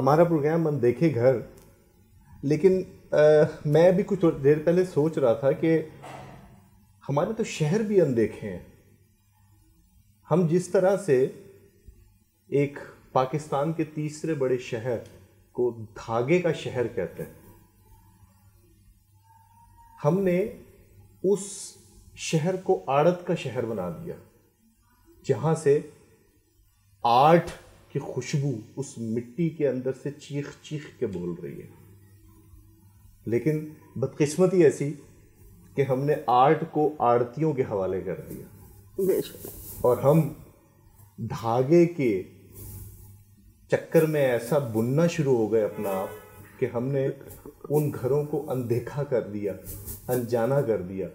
ہمارا پروگرام اندیکھے گھر، لیکن میں بھی کچھ دیر پہلے سوچ رہا تھا کہ ہمارے تو شہر بھی اندیکھے ہیں. ہم جس طرح سے ایک پاکستان کے تیسرے بڑے شہر کو دھاگے کا شہر کہتے ہیں، ہم نے اس شہر کو آڑت کا شہر بنا دیا، جہاں سے آرٹ کی خوشبو اس مٹی کے اندر سے چیخ چیخ کے بول رہی ہے. لیکن بدقسمتی ایسی کہ ہم نے آرٹ کو آڑتیوں کے حوالے کر دیا، اور ہم دھاگے کے چکر میں ایسا بننا شروع ہو گئے اپنا آپ کہ ہم نے ان گھروں کو اندیکھا کر دیا، انجانا کر دیا،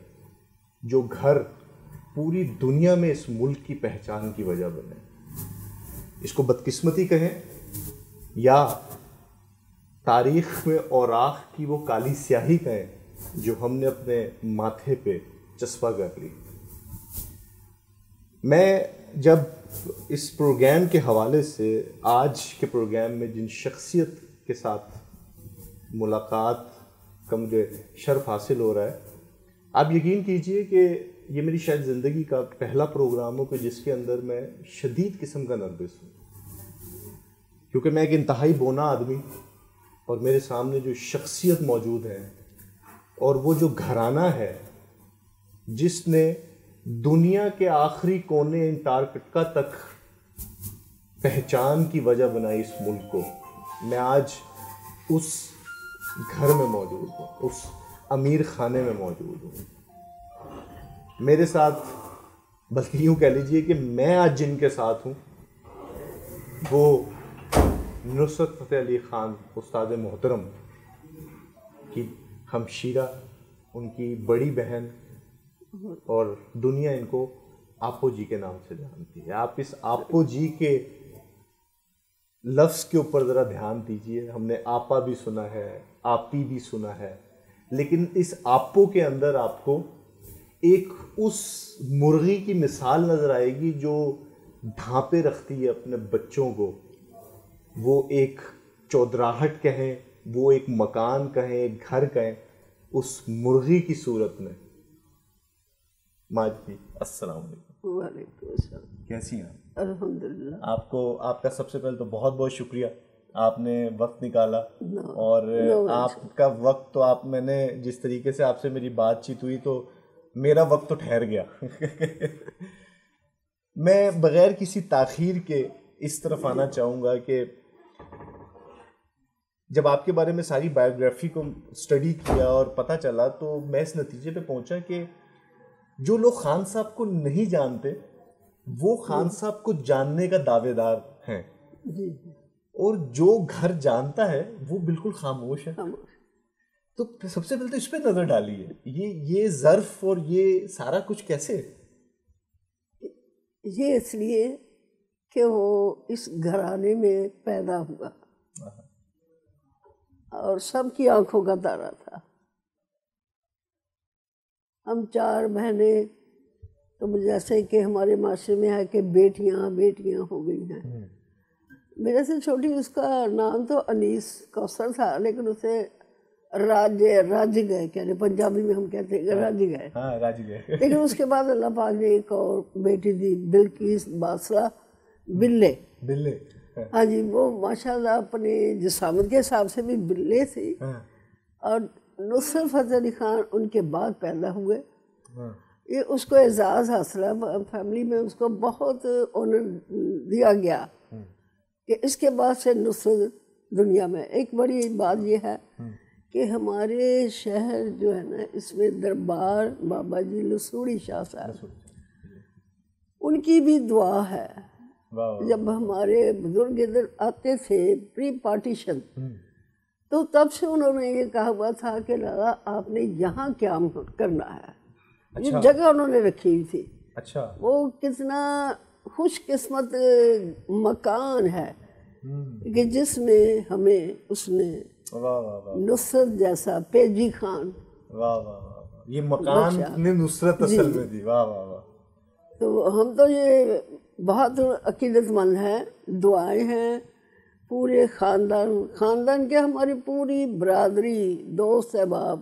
جو گھر پوری دنیا میں اس ملک کی پہچان کی وجہ بنے. اس کو بدقسمتی کہیں یا تاریخ میں اوراق کی وہ کالی سیاہی کہیں جو ہم نے اپنے ماتھے پہ چسپاں کر لی. میں جب اس پروگرام کے حوالے سے آج کے پروگرام میں جن شخصیت کے ساتھ ملاقات کا مجھے شرف حاصل ہو رہا ہے، آپ یقین کیجئے کہ یہ میری شاید زندگی کا پہلا پروگرام ہو کہ جس کے اندر میں شدید قسم کا نروس ہوں، کیونکہ میں ایک انتہائی بونا آدمی، اور میرے سامنے جو شخصیت موجود ہے اور وہ جو گھرانہ ہے جس نے دنیا کے آخری کونے انٹارکٹیکا تک پہچان کی وجہ بنائی اس ملک کو، میں آج اس گھر میں موجود ہوں، اس امیر خانے میں موجود ہوں. میرے ساتھ، بلکہ یوں کہہ لیجئے کہ میں آج جن کے ساتھ ہوں وہ نصرت فتح علی خان استاد محترم کی ہمشیرہ، ان کی بڑی بہن، اور دنیا ان کو آپو جی کے نام سے جانتی ہے. آپ اس آپو جی کے لفظ کے اوپر ذرا دھیان دیجئے. ہم نے آپا بھی سنا ہے، آپی بھی سنا ہے، لیکن اس آپو کے اندر آپ کو ایک اس مرغی کی مثال نظر آئے گی جو ڈھانپے رکھتی ہے اپنے بچوں کو. وہ ایک چودراہٹ کہیں، وہ ایک مکان کہیں، ایک گھر کہیں، اس مرغی کی صورت میں. ماجد جی السلام علیکم. وعلیکم السلام. کیسی ہیں آپ؟ الحمدللہ. آپ کا سب سے پہلے تو بہت بہت شکریہ، آپ نے وقت نکالا. اور آپ کا وقت تو میں نے جس طریقے سے آپ سے میری بات چیت ہوئی تو میرا وقت تو ٹھہر گیا. میں بغیر کسی تاخیر کے اس طرف آنا چاہوں گا کہ جب آپ کے بارے میں ساری بایوگرافی کو اسٹڈی کیا اور پتہ چلا تو میں اس نتیجے پہ پہنچا کہ جو لوگ خان صاحب کو نہیں جانتے وہ خان صاحب کو جاننے کا دعوے دار ہیں، اور جو گھر جانتا ہے وہ بالکل خاموش ہے. تو سب سے پہلے تو اس پہ نظر ڈالیے، یہ ظرف اور یہ سارا کچھ کیسے؟ یہ اس لیے کہ وہ اس گھرانے میں پیدا ہوا اور سب کی آنکھوں کا تارا تھا. ہم 4 بہنیں، تو جیسے کہ ہمارے معاشرے میں ہے کہ بیٹیاں بیٹیاں ہو گئی ہیں. میرے سے چھوٹی، اس کا نام تو انیس کوثر تھا، لیکن اسے راج گئے کہتے، پنجابی میں ہم کہتے ہیں راج گئے. لیکن اس کے بعد اللہ پاک نے ایک اور بیٹی دی، بلقیس باسرہ بلے. ہاں جی، وہ ماشاءاللہ اپنے جسامت کے حساب سے بھی بلے تھی. اور نصرت فتح علی خان ان کے بعد پیدا ہوئے. یہ اس کو اعزاز حاصل ہے، فیملی میں اس کو بہت آنر دیا گیا کہ اس کے بعد سے نصرت دنیا میں. ایک بڑی بات یہ ہے کہ ہمارے شہر جو ہے نا، اس میں دربار بابا جی لسوڑی شاہ صاحب، ان کی بھی دعا ہے. جب ہمارے بزرگ ادھر آتے تھے پری پارٹیشن، تو تب سے انہوں نے یہ کہا ہوا تھا کہ لگا آپ نے یہاں قیام کرنا ہے. یہ جگہ انہوں نے رکھی ہوئی تھی. وہ کتنا خوش قسمت مکان ہے کہ جس میں ہمیں اس نے نصرت جیسا پیجی خان، یہ مکان نے نصرت اصل میں دی. واہ واہ واہ. تو ہم تو یہ بہت عقیدت مند ہیں، دعائیں ہیں پورے خاندان کے ہماری پوری برادری دوست احباب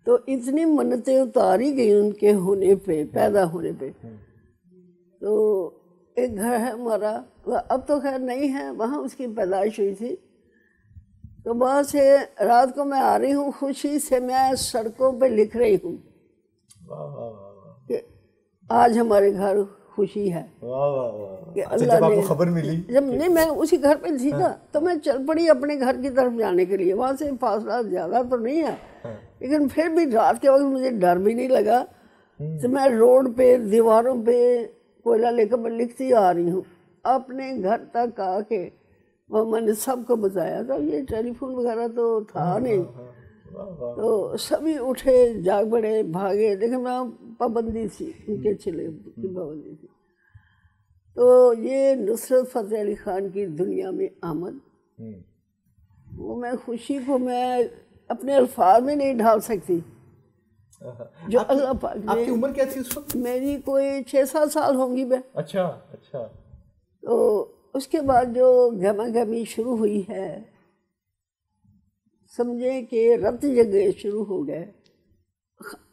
تو اتنی منتیں اتاری گئی ان کے ہونے پہ، پیدا ہونے پہ. تو ایک گھر ہے ہمارا، اب تو خیر نہیں ہے، وہاں اس کی پیدائش ہوئی تھی. تو وہاں سے رات کو میں آ رہی ہوں، خوشی سے میں سڑکوں پہ لکھ رہی ہوں کہ آج ہمارے گھر خوشی ہے کہ اللہ نے. خبر ملی جب نہیں میں اسی گھر پہ تھی نا، تو میں چل پڑی اپنے گھر کی طرف جانے کے لیے. وہاں سے فاصلہ زیادہ تو نہیں ہے، لیکن پھر بھی رات کے وقت مجھے ڈر بھی نہیں لگا. تو میں روڈ پہ دیواروں پہ کوئلہ لے کر میں لکھتی آ رہی ہوں. اپنے گھر تک آ کے وہ میں نے سب کو بتایا تھا. یہ ٹیلی فون وغیرہ تو تھا نہیں، تو سبھی اٹھے جاگ پڑے بھاگے، لیکن میں پابندی تھی، ان کے چلے کی پابندی تھی. تو یہ نصرت فتح علی خان کی دنیا میں آمد، وہ میں خوشی کو میں اپنے الفاظ میں نہیں ڈھال سکتی. جو اللہ پاک نے. آپ کی عمر کیا تھی اس وقت؟ میری کوئی 6-7 سال ہوں گی میں. اچھا. تو اس کے بعد جو گہما گہمی شروع ہوئی ہے، سمجھیں کہ رت جگہ شروع ہو گئے.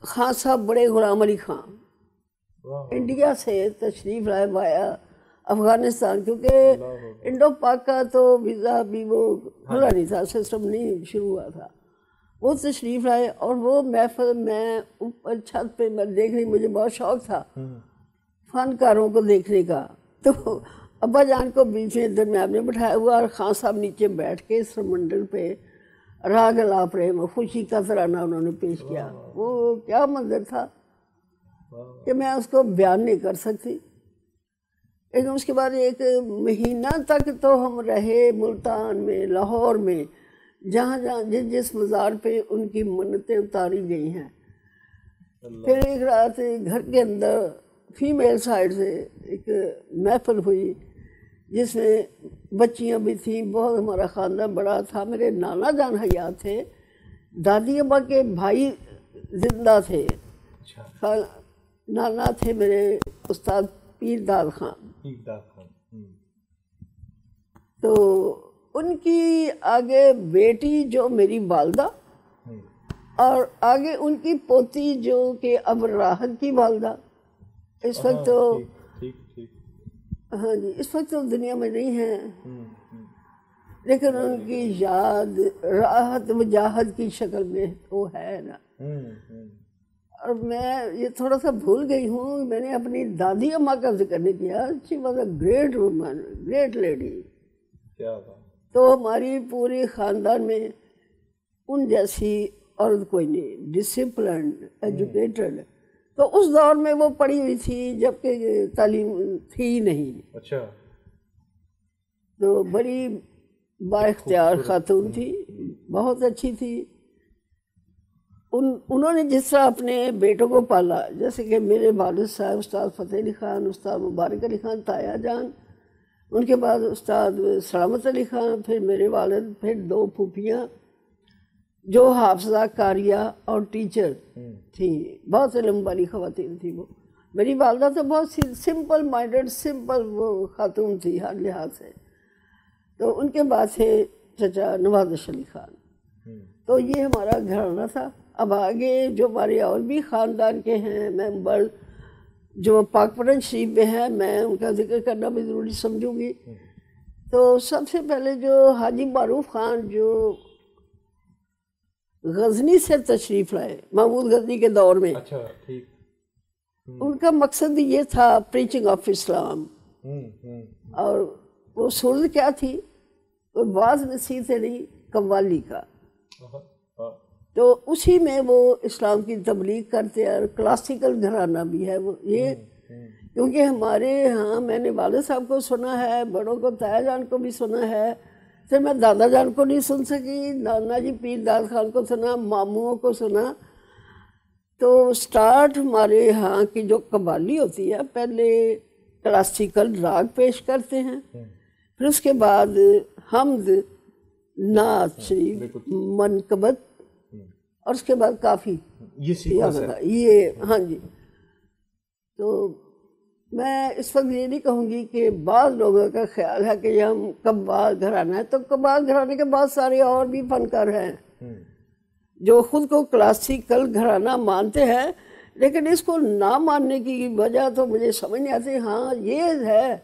خان صاحب بڑے غلام علی خان انڈیا سے تشریف لائے وایا افغانستان، کیونکہ انڈو پاک کا تو ویزا بھی وہ کھلا نہیں تھا، سسٹم نہیں شروع ہوا تھا. وہ تشریف لائے اور وہ محفل میں اوپر چھت پہ میں دیکھ رہی، مجھے بہت شوق تھا فنکاروں کو دیکھنے کا. تو ابا جان کو بیچ میں درمیان میں بٹھایا ہوا اور خان صاحب نیچے بیٹھ کے اس منڈل پہ راگ الاپ رہے، خوشی کا ترانہ انہوں نے پیش کیا. وہ کیا منظر تھا کہ میں اس کو بیان نہیں کر سکتی. لیکن اس کے بعد ایک مہینہ تک تو ہم رہے ملتان میں، لاہور میں، جہاں جہاں جس مزار پہ ان کی منتیں اتاری گئی ہیں. پھر ایک رات گھر کے اندر فیمیل سائڈ سے ایک محفل ہوئی جس میں بچیاں بھی تھیں، بہت ہمارا خاندان بڑا تھا. میرے نانا جان حیات تھے، دادی ابا کے بھائی زندہ تھے. نانا تھے میرے استاد پیر داد خان. تو ان کی آگے بیٹی جو میری والدہ، اور آگے ان کی پوتی جو کہ اب راحت کی والدہ. اس وقت تو ہاں جی، اس وقت تو دنیا میں نہیں ہے، لیکن ان کی یاد راحت وجاہت کی شکل میں تو ہے نا. اور میں یہ تھوڑا سا بھول گئی ہوں، میں نے اپنی دادی اماں کا ذکر نہیں کیا. She was a great woman, great lady. تو ہماری پورے خاندان میں ان جیسی عورت کوئی نہیں، ڈسپلنڈ، ایجوکیٹڈ. تو اس دور میں وہ پڑھی ہوئی تھی جبکہ تعلیم تھی نہیں. اچھا. تو بڑی با اختیار خاتون تھی، بہت اچھی تھی. انہوں نے جس طرح اپنے بیٹوں کو پالا، جیسے کہ میرے والد صاحب استاد فتح علی خان، استاد مبارک علی خان تایا جان، ان کے بعد استاد سلامت علی خان، پھر میرے والد، پھر 2 پھوپھیاں جو حافظہ قاریہ اور ٹیچر تھیں، بہت علم والی خواتین تھیں. وہ میری والدہ تو بہت سمپل مائنڈڈ، سمپل وہ خاتون تھی ہر لحاظ سے. تو ان کے بعد تھے چچا نوازش علی خان. تو یہ ہمارا گھرانہ تھا. اب آگے جو ہمارے اور بھی خاندان کے ہیں ممبر جو پاک پرن شریف میں ہیں، میں ان کا ذکر کرنا بھی ضروری سمجھوں گی. تو سب سے پہلے جو حاجی معروف خان جو غزنی سے تشریف لائے محمود غزنی کے دور میں، ان کا مقصد یہ تھا پریچنگ آف اسلام. اور وہ صورت کیا تھی؟ وہ بعض نصیحت سے نہیں، قوالی کا. تو اسی میں وہ اسلام کی تبلیغ کرتے ہیں، اور کلاسیکل گھرانہ بھی ہے وہ یہ. کیونکہ ہمارے ہاں میں نے والد صاحب کو سنا ہے، بڑوں کو تایا جان کو بھی سنا ہے، پھر میں دادا جان کو نہیں سن سکی، نانا جی پیر داد خان کو سنا، ماموں کو سنا. تو سٹارٹ ہمارے ہاں کی جو قوالی ہوتی ہے، پہلے کلاسیکل راگ پیش کرتے ہیں، پھر اس کے بعد حمد، نعت شریف، منقبت، اور اس کے بعد کافی. یہ ہاں جی. تو میں اس وقت یہ نہیں کہوں گی کہ بعض لوگوں کا خیال ہے کہ یہ ہم قبال گھرانہ ہے، تو قبال گھرانے کے بعد سارے اور بھی فنکار ہیں جو خود کو کلاسیکل گھرانہ مانتے ہیں، لیکن اس کو نہ ماننے کی وجہ تو مجھے سمجھ نہیں آتی۔ ہاں یہ ہے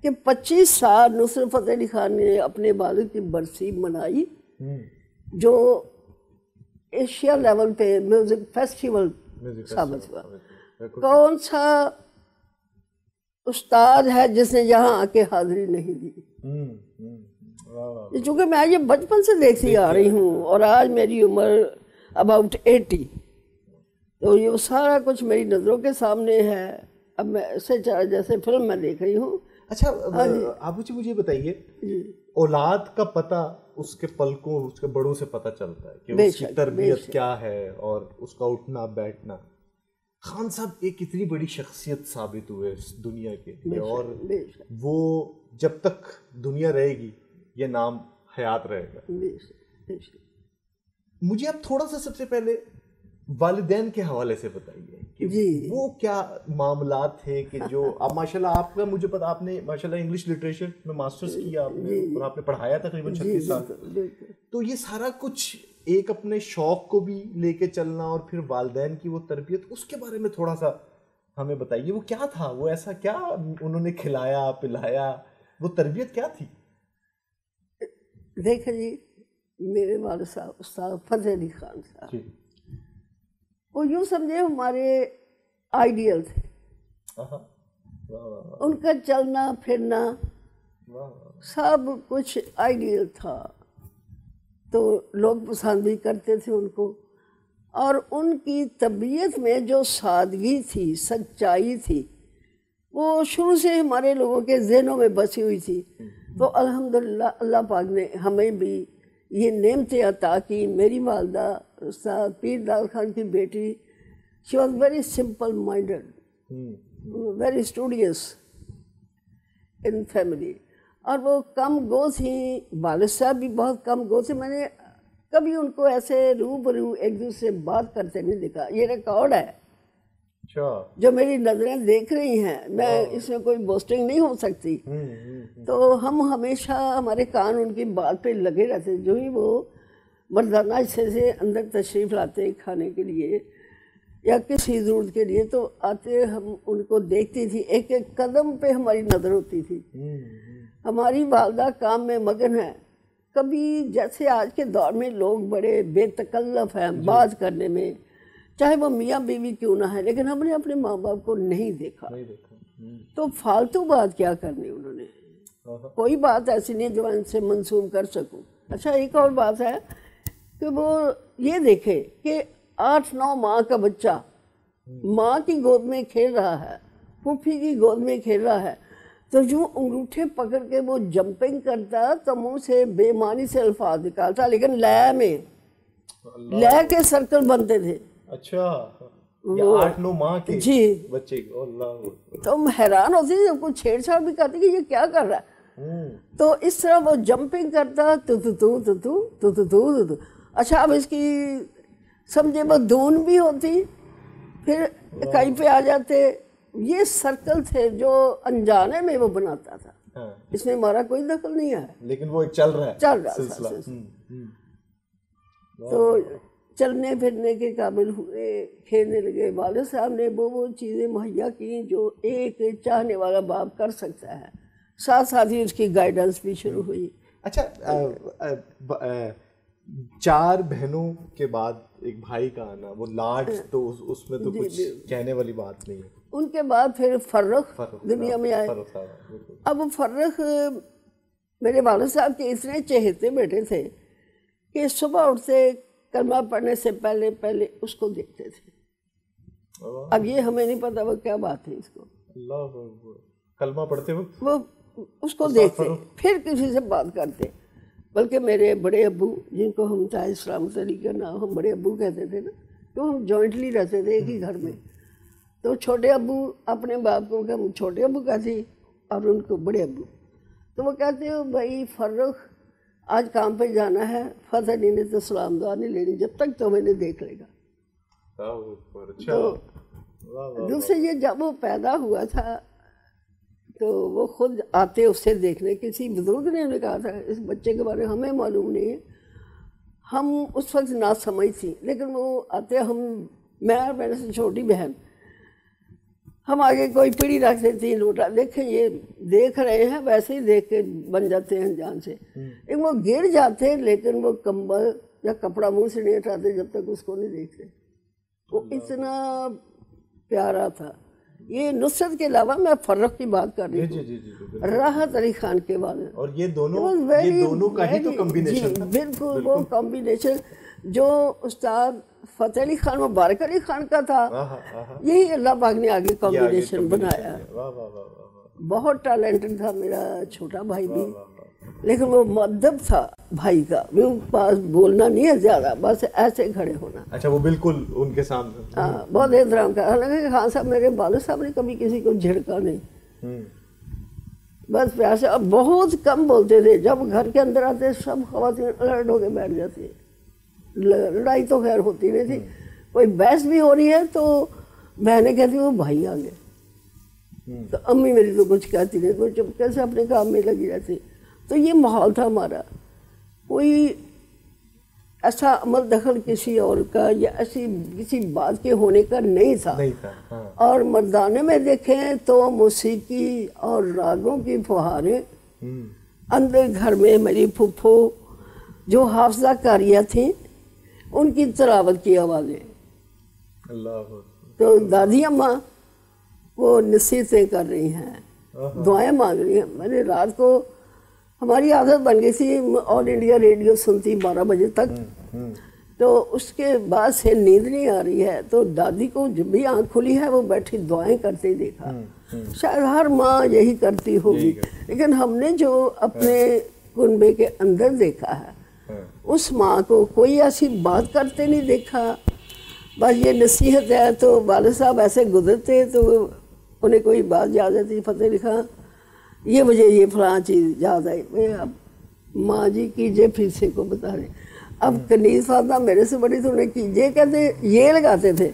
کہ 25 سال نصرت فتح علی خان نے اپنے والد کی برسی منائی، جو ایشیا لیول پہ میوزک فیسٹیول ثابت ہوا۔ کون سا استاد ہے جس نے یہاں آ کے حاضری نہیں دی؟ چونکہ میں یہ بچپن سے دیکھتی آ رہی ہوں اور آج میری عمر اباؤٹ 80، تو یہ سارا کچھ میری نظروں کے سامنے ہے۔ اب میں ایسے جیسے فلم میں دیکھ رہی ہوں۔ اچھا آپ مجھے بتائیے، اولاد کا پتہ اس کے پلکوں، اس کے بڑوں سے پتہ چلتا ہے کہ اس کی تربیت کیا ہے اور اس کا اٹھنا بیٹھنا۔ خان صاحب ایک اتنی بڑی شخصیت ثابت ہوئے اس دنیا کے لیے، اور وہ جب تک دنیا رہے گی یہ نام حیات رہے گا۔ مجھے آپ تھوڑا سا سب سے پہلے والدین کے حوالے سے بتائیے کہ وہ کیا معاملات تھے کہ جو اب ماشاءاللہ آپ کا، مجھے پتا آپ نے ماشاءاللہ انگلش لٹریچر میں ماسٹرز کیا آپ نے، اور آپ نے پڑھایا تقریباً 36 سال، تو یہ سارا کچھ ایک اپنے شوق کو بھی لے کے چلنا اور پھر والدین کی وہ تربیت، اس کے بارے میں تھوڑا سا ہمیں بتائیے۔ وہ کیا تھا، وہ ایسا کیا انہوں نے کھلایا پلایا، وہ تربیت کیا تھی؟ دیکھیں جی، میرے والد صاحب استاد فتح علی خان صاحب، وہ یوں سمجھے ہمارے آئیڈیل تھے۔ ان کا چلنا پھرنا سب کچھ آئیڈیل تھا، تو لوگ پسند بھی کرتے تھے ان کو، اور ان کی طبیعت میں جو سادگی تھی، سچائی تھی، وہ شروع سے ہمارے لوگوں کے ذہنوں میں بسی ہوئی تھی۔ تو الحمدللہ اللہ پاک نے ہمیں بھی یہ نعمتیں عطا کی۔ میری والدہ استاد پیر لال خان کی بیٹی، she was very simple minded, very studious in family, اور وہ کم گو تھیں۔ والد صاحب بھی بہت کم گو تھے، میں نے کبھی ان کو ایسے روبرو ایک دوسرے سے بات کرتے نہیں دیکھا۔ یہ ریکارڈ ہے جو میری نظریں دیکھ رہی ہیں، میں اس میں کوئی بوسٹنگ نہیں ہو سکتی۔ تو ہم ہمیشہ ہمارے کان ان کی بات پہ لگے رہتے، جو ہی وہ مردانہ حصے سے اندر تشریف لاتے کھانے کے لیے یا کسی ضرورت کے لیے، تو آتے ہم ان کو دیکھتی تھی، ایک ایک قدم پہ ہماری نظر ہوتی تھی۔ ہماری والدہ کام میں مگن ہے، کبھی جیسے آج کے دور میں لوگ بڑے بے تکلف ہیں بات کرنے میں، چاہے وہ میاں بیوی کیوں نہ ہے، لیکن ہم نے اپنے ماں باپ کو نہیں دیکھا، تو فالتو بات کیا کرنی انہوں نے، کوئی بات ایسی نہیں جو ان سے منسوب کر سکوں۔ اچھا ایک اور بات ہے کہ وہ یہ دیکھے کہ 8-9 ماہ کا بچہ ماں کی گود میں کھیل رہا ہے، پھوپھی کی گود میں کھیل رہا ہے، تو جو انگوٹھے پکڑ کے وہ جمپنگ کرتا تو منہ سے بے معنی سے الفاظ نکالتا، لیکن لے میں لے کے سرکل بنتے تھے۔ اچھا 8-9 ماہ کے بچے، تو ہم حیران ہوتے تھے، کوئی چھیڑ چھاڑ بھی کرتے کہ یہ کیا کر رہا ہے، تو اس طرح وہ جمپنگ کرتا تو اچھا اب اس کی سمجھے وہ دون بھی ہوتی، پھر کہیں پہ آ جاتے۔ یہ سرکل تھے جو انجانے میں وہ بناتا تھا، اس میں ہمارا کوئی دخل نہیں ہے، لیکن وہ چل رہا تھا۔ تو چلنے پھرنے کے قابل ہوئے، کھیلنے لگے۔ والد صاحب نے وہ چیزیں مہیا کی جو ایک چاہنے والا باپ کر سکتا ہے، ساتھ ساتھ ہی اس کی گائیڈنس بھی شروع ہوئی۔ اچھا 4 بہنوں کے بعد ایک بھائی کا آنا، وہ لاڈ تو اس میں تو کچھ کہنے والی بات نہیں ہے۔ ان کے بعد پھر فرخ دنیا میں آئے۔ اب فرخ میرے والد صاحب کے اتنے چہیتے بیٹے تھے کہ صبح اٹھتے کلمہ پڑھنے سے پہلے پہلے اس کو دیکھتے تھے۔ اب یہ ہمیں نہیں پتا وہ کیا بات ہے، اس کو کلمہ پڑھتے وقت وہ اس کو دیکھتے، پھر کسی سے بات کرتے۔ بلکہ میرے بڑے ابو، جن کو ہم طاہر سلامت علی کا نام ہم بڑے ابو کہتے تھے نا، تو ہم جوائنٹلی رہتے تھے ایک ہی گھر میں، تو چھوٹے ابو اپنے باپ کو کہ ہم چھوٹے ابو کہتے اور ان کو بڑے ابو، تو وہ کہتے ہو بھائی فرخ آج کام پہ جانا ہے، فتح علی نے تو سلام دعا نہیں لینی جب تک تو میں نے دیکھ لے گا۔ تو دوسرے یہ جب وہ پیدا ہوا تھا تو وہ خود آتے اس سے دیکھنے. کسی بزرگ نے انہیں کہا تھا اس بچے کے بارے میں ہمیں معلوم نہیں ہے. ہم اس وقت نہ سمجھ تھی لیکن وہ آتے میں اور میرے سے چھوٹی بہن ہم آگے کوئی پیڑھی رکھ دیتی لوٹا دیکھیں یہ دیکھ رہے ہیں ویسے ہی دیکھ کے بن جاتے ہیں جان سے. لیکن وہ گر جاتے لیکن وہ کمبل یا کپڑا منہ سے نہیں ہٹاتے جب تک اس کو نہیں دیکھتے. وہ اتنا پیارا تھا. یہ نصرت کے علاوہ میں فرق کی بات کر رہی ہوں. راحت علی خان کے والد اور یہ دونوں کا ہی تو کمبینیشن تھا. بالکل وہ کمبینیشن جو استاد فتح علی خان مبارک علی خان کا تھا یہی اللہ پاک نے آگے کمبینیشن بنایا. بہت ٹیلنٹڈ تھا میرا چھوٹا بھائی بھی لیکن وہ مؤدب تھا بھائی کا. میرے پاس بولنا نہیں ہے زیادہ بس ایسے کھڑے ہونا. اچھا وہ بالکل ان کے سامنے ہاں بہت احترام کا. حالانکہ خان صاحب میرے والد صاحب نے کبھی کسی کو جھڑکا نہیں بس پیار سے. اب بہت کم بولتے تھے. جب گھر کے اندر آتے سب خواتین الرٹ ہو کے بیٹھ جاتی. لڑائی تو خیر ہوتی نہیں تھی. کوئی بحث بھی ہو رہی ہے تو بہنیں کہتی وہ بھائی آ گئے تو امی میری تو کچھ کہتی نہیں کوئی چپکے سے اپنے کام میں لگی رہتی. تو یہ ماحول تھا ہمارا. کوئی ایسا عمل دخل کسی اور کا یا ایسی کسی بات کے ہونے کا نہیں تھا. اور مردانے میں دیکھیں تو موسیقی اور راگوں کی فہاریں اندر گھر میں. میری پھپھو جو حافظہ کاریاں تھیں ان کی تلاوت کی آوازیں. تو دادی اماں وہ نصیحتیں کر رہی ہیں دعائیں مانگ رہی ہیں. میں نے رات کو ہماری عادت بن گئی تھی آل انڈیا ریڈیو سنتی 12 بجے تک. تو اس کے بعد سے نیند نہیں آ رہی ہے تو دادی کو جب بھی آنکھ کھلی ہے وہ بیٹھی دعائیں کرتے دیکھا. شاید ہر ماں یہی کرتی ہوگی لیکن ہم نے جو اپنے کنبے کے اندر دیکھا ہے اس ماں کو کوئی ایسی بات کرتے نہیں دیکھا. بس یہ نصیحت ہے. تو والد صاحب ایسے گزرتے تو انہیں کوئی بات یاد آتی. فتح علی خان یہ مجھے یہ فلاں چیز یاد آئی. اب ماں جی کیجے پھیسے کو بتا رہے. اب کنیز فاطمہ میرے سے بڑی تو انہیں کیجے کہتے یہ لگاتے تھے.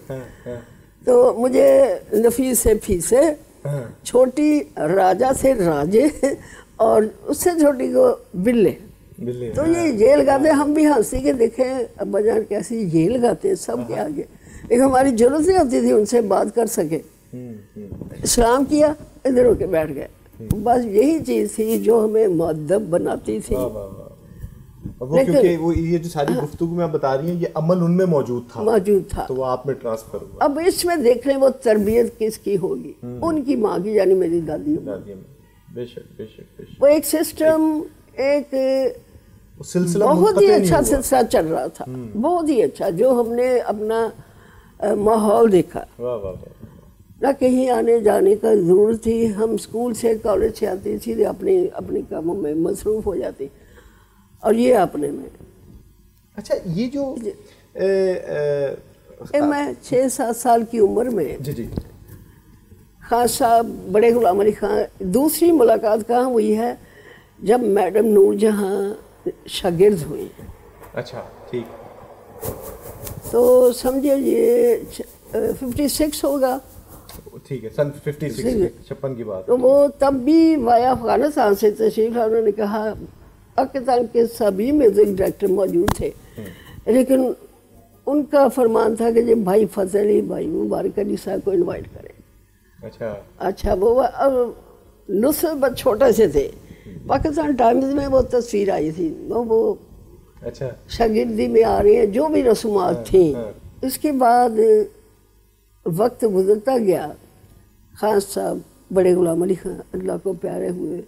تو مجھے نفیس سے پھیسے چھوٹی راجہ سے راجے اور اس سے چھوٹی کو بلے. تو یہ لگاتے. ہم بھی ہنسی کے دیکھیں ابا جان کیسی یہ لگاتے ہیں سب کے آگے. لیکن ہماری ضرورت نہیں ہوتی تھی ان سے بات کر سکے. اسلام کیا ادھر ہو کے بیٹھ گئے. بس یہی چیز تھی جو ہمیں مؤدب بناتی تھی. کیونکہ وہ یہ جو ساری گفتگو میں آپ بتا رہی ہیں یہ عمل ان میں موجود تھا تو وہ آپ میں ٹرانسفر ہوا. اب اس میں دیکھ لیں وہ تربیت کس کی ہوگی. ان کی ماں کی یعنی میری دادی. بے شک بے شک. وہ ایک سسٹم ایک بہت ہی اچھا سلسلہ چل رہا تھا. بہت ہی اچھا جو ہم نے اپنا ماحول دیکھا. نہ کہیں آنے جانے کا ضرورت تھی. ہم اسکول سے کالج سے آتے سیدھے اپنے کاموں میں مصروف ہو جاتی اور یہ اپنے میں. اچھا یہ جو میں 6-7 سال کی عمر میں خان صاحب بڑے غلام علی خان دوسری ملاقات کہاں ہوئی ہے جب میڈم نور جہاں شاگرد ہوئی. اچھا ٹھیک. تو سمجھے یہ 56 ہوگا. ٹھیک ہے سن 56 کی بات. تو وہ تب بھی وایا افغانستان سے تشریف لایا. انہوں نے کہا پاکستان کے سبھی میوزک ڈائریکٹر موجود تھے لیکن ان کا فرمان تھا کہ جب بھائی فضل علی بھائی مبارک علی صاحب کو انوائٹ کریں. اچھا وہ نصرت بس چھوٹے سے تھے. پاکستان ٹائمز میں وہ تصویر آئی تھی وہ شاگردی میں آ رہی ہیں جو بھی رسومات تھیں. اس کے بعد وقت گزرتا گیا. خان صاحب بڑے غلام علی خان اللہ کو پیارے ہوئے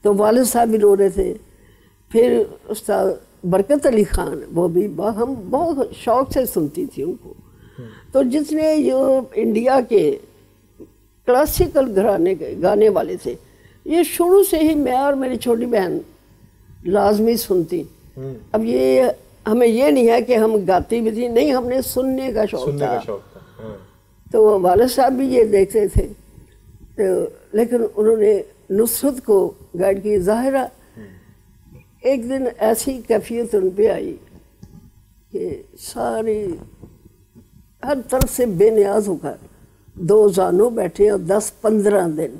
تو والد صاحب بھی رو رہے تھے. پھر استاد برکت علی خان وہ بھی ہم بہت شوق سے سنتی تھی ان کو. تو جس نے یہ انڈیا کے کلاسیکل گھرانے کے گانے والے تھے یہ شروع سے ہی میں اور میری چھوٹی بہن لازمی سنتی. اب یہ ہمیں یہ نہیں ہے کہ ہم گاتی بھی تھی نہیں ہم نے سننے کا شوق تھا. تو والد صاحب بھی یہ دیکھتے تھے لیکن انہوں نے نصرت کو گائیڈ کی. ظاہرہ ایک دن ایسی کیفیت ان پہ آئی کہ ساری ہر طرف سے بے نیاز ہو کر 2 زانوں بیٹھے اور 10-15 دن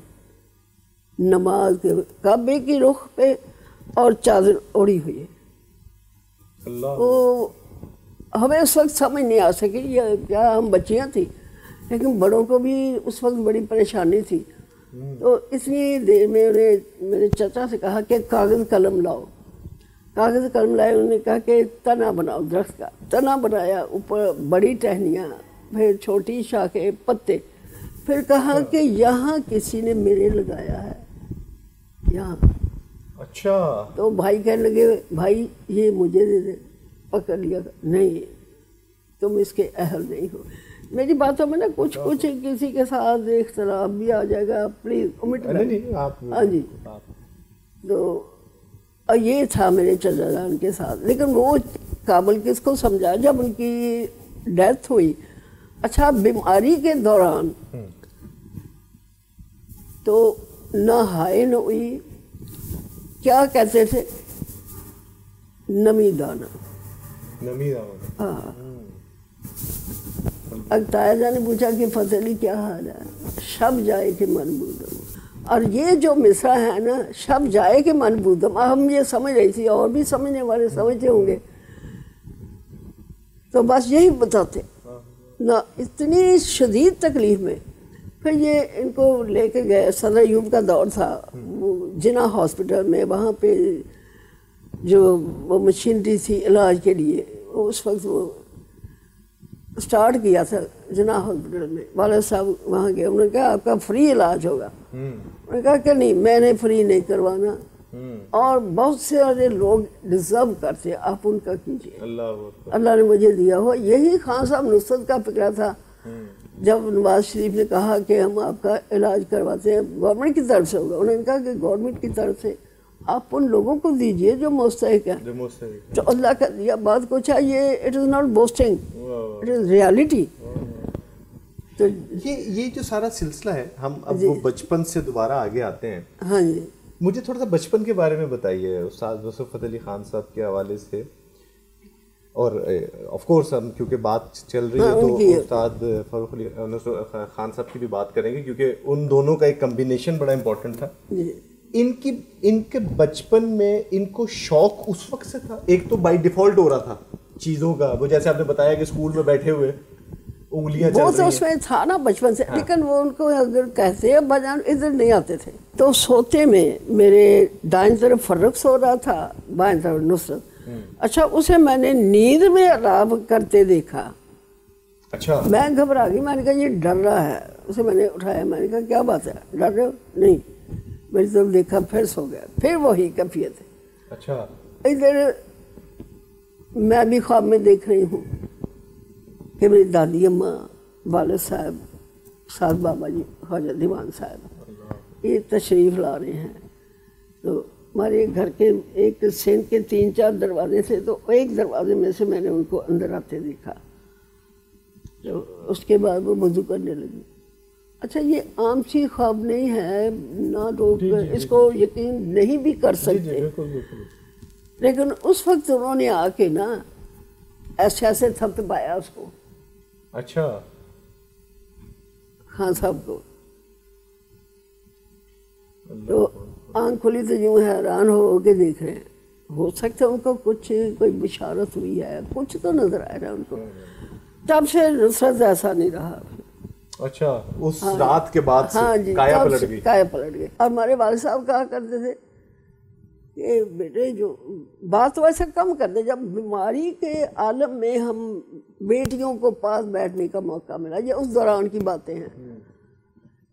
نماز کے کعبے کی رخ پہ اور چادر اوڑی ہوئی ہے. اللہ. تو ہمیں اس وقت سمجھ نہیں آ سکی یہ کیا، ہم بچیاں تھیں، لیکن بڑوں کو بھی اس وقت بڑی پریشانی تھی. تو اتنی دیر میں انہیں میرے چچا سے کہا کہ کاغذ قلم لاؤ. کاغذ قلم لائے. انہوں نے کہا کہ تنا بناؤ، درخت کا تنا بنایا، اوپر بڑی ٹہنیاں، پھر چھوٹی شاخیں، پتے. پھر کہا کہ یہاں کسی نے میرے لگایا ہے یہاں. اچھا. تو بھائی کہنے لگے بھائی یہ مجھے دے دے. پکڑ لیا، نہیں تم اس کے اہل نہیں ہو. میری باتوں میں نا کچھ کسی کے ساتھ اختلاف بھی آ جائے گا، پلیز امٹ کریں. ہاں جی. تو یہ تھا میرے چچا جان کے ساتھ. لیکن وہ قابل کس کو سمجھا جب ان کی ڈیتھ ہوئی. اچھا بیماری کے دوران تو نہ ہائے نہ ہوئی، کیا کہتے تھے، نمی دانہ. نمی دانہ. ہاں. اگتایا جان نے پوچھا کہ فتح علی کیا حال ہے، شب جائے کہ من بودم. اور یہ جو مصرع ہے نا، شب جائے کہ من بودم، ہم یہ سمجھ رہی تھی، اور بھی سمجھنے والے سمجھتے ہوں گے. تو بس یہی بتاتے نہ، اتنی شدید تکلیف میں. پھر یہ ان کو لے کے گئے، صدر ایوب کا دور تھا، جنا ہاسپٹل میں. وہاں پہ جو وہ مشینری تھی علاج کے لیے، اس وقت وہ اسٹارٹ کیا تھا جنا ہاسپٹل میں. والد صاحب وہاں گئے، انہوں نے کہا آپ کا فری علاج ہوگا. انہوں نے کہا کہ نہیں، میں نے فری نہیں کروانا، اور بہت سارے لوگ ڈیزرو کرتے، آپ ان کا کیجیے، اللہ نے مجھے دیا ہو. یہی خان صاحب نصرت کا فکرہ تھا. جب نواز شریف نے کہا کہ ہم آپ کا علاج کرواتے ہیں، گورنمنٹ کی طرف سے ہوگا، انہوں نے کہا کہ گورنمنٹ کی طرف سے آپ ان لوگوں کو دیجئے جو مستحق ہیں. تو اللہ کا دیا بات کچھ ہے، یہ it is not boosting, it is reality. تو یہ جو سارا سلسلہ ہے، ہم اب وہ بچپن سے دوبارہ آگے آتے ہیں. ہاں جی. مجھے تھوڑا سا بچپن کے بارے میں بتائیے استاد یوسف فتح علی خان صاحب کے حوالے سے. اور آف کورس ہم کیونکہ بات چل رہی ہے تو استاد فاروق علی خان صاحب کی بھی بات کریں گے، کیونکہ ان دونوں کا ایک کمبینیشن بڑا امپورٹنٹ تھا. ان کے بچپن میں ان کو شوق اس وقت سے تھا. ایک تو بائی ڈیفالٹ ہو رہا تھا چیزوں کا، وہ جیسے آپ نے بتایا کہ اسکول میں بیٹھے ہوئے انگلیاں چل رہی ہیں، وہ تو اس میں تھا نا بچپن سے. لیکن وہ ان کو اگر کہتے ہیں بجان ادھر نہیں آتے تھے. تو سوتے میں میرے دائیں طرف فرق سو رہا تھا، بائیں طرف نصرت. اچھا اسے میں نے نیند میں آرام کرتے دیکھا. اچھا. میں گھبرا گئی، میں نے کہا یہ ڈر رہا ہے. اسے میں نے اٹھایا، میں نے کہا کیا بات ہے، ڈر رہے ہو؟ نہیں. میری طرف دیکھا، پھر سو گیا. پھر وہی کیفیت ہے. اچھا. ادھر میں بھی خواب میں دیکھ رہی ہوں کہ میری دادی اماں، والد صاحب، سعد بابا جی، خواجہ دیوان صاحب یہ تشریف لا رہے ہیں. تو ہمارے گھر کے ایک سینٹ کے 3-4 دروازے تھے، تو ایک دروازے میں سے میں نے ان کو اندر آتے دیکھا. تو اس کے بعد وہ وضو کرنے لگی. اچھا یہ عام سی خواب نہیں ہے، نہ لوگ اس کو یقین نہیں بھی کر سکتے. لیکن اس وقت انہوں نے آ کے نا ایسے تھپ پایا اس کو. اچھا. خان صاحب کو تو آنکھ کھلی تو یوں حیران ہو کے دیکھ رہے ہیں. ہو سکتا ہے ان کو کچھ کوئی بشارت ہوئی ہے، کچھ تو نظر آ رہا ہے ان کو. تب سے نصرت ایسا نہیں رہا. اچھا. اس رات کے بعد سے کایا پلٹ گئی. اور ہمارے والد صاحب کہا کرتے تھے کہ بیٹے جو بات ویسے کم کرتے، جب بیماری کے عالم میں ہم بیٹیوں کو پاس بیٹھنے کا موقع ملا، یہ اس دوران کی باتیں ہیں.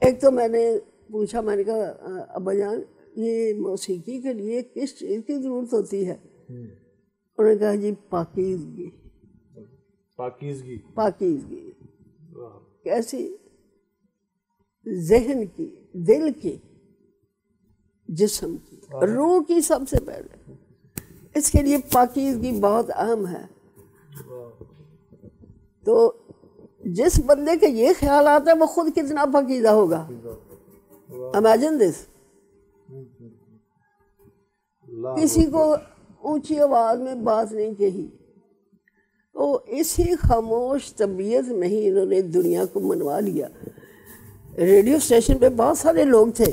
ایک تو میں نے پوچھا، میں نے کہا ابا جان یہ موسیقی کے لیے کس چیز کی ضرورت ہوتی ہے؟ انہوں نے کہا جی پاکیزگی. پاکیزگی کیسی؟ ذہن کی، دل کی، جسم کی، روح کی. سب سے پہلے اس کے لیے پاکیزگی بہت اہم ہے. تو جس بندے کے یہ خیال آتا ہے وہ خود کتنا پاکیزہ ہوگا. Imagine this. کسی کو اونچی آواز میں بات نہیں کہی. تو اسی خاموش طبیعت میں ہی انہوں نے دنیا کو منوا لیا. ریڈیو اسٹیشن پہ بہت سارے لوگ تھے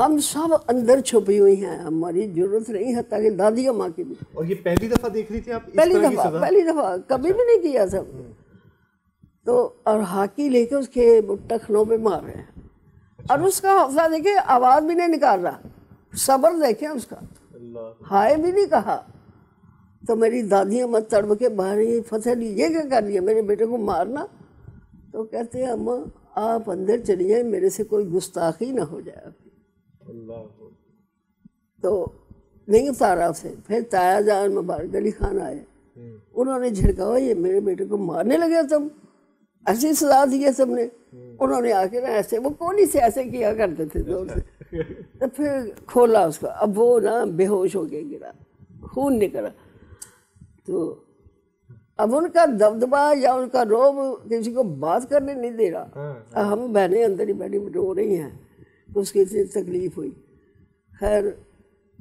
ہم سب اندر چھپی ہوئی ہیں, ہماری ضرورت نہیں ہے, تاکہ دادی ماں کی بھی. اور یہ پہلی دفعہ دیکھ رہی تھی آپ؟ پہلی دفعہ کبھی بھی نہیں کیا سب. تو اور ہاکی لے کے اس کے ٹخنوں پہ مار رہے ہیں, اور اس کا حوصلہ دیکھیں, آواز بھی نہیں نکال رہا, صبر دیکھیں اس کا, ہائے بھی نہیں کہا. تو میری دادی اماں تڑپ کے باہر, فتح لیجیے کیا کر لیا میرے بیٹے کو مارنا. تو کہتے ہیں اماں آپ اندر چلیے, میرے سے کوئی گستاخی نہ ہو جائے. تو نہیں اتارا اسے. پھر تایا جان مبارک علی خان آئے, انہوں نے جھڑکا, یہ میرے بیٹے کو مارنے لگے تم, ایسی سزا دی ہے تم نے. انہوں نے آ کے نا ایسے, وہ کونی سے ایسے کیا کرتے تھے زور سے. تو پھر کھولا اس کا, اب وہ نا بے ہوش ہو کے گرا, خون نکلا. تو اب ان کا دبدبا یا ان کا روب کسی کو بات کرنے نہیں دے رہا. ہم بہنیں اندر ہی بیٹھی رو رہی ہیں, تو اس کی اتنی تکلیف ہوئی. خیر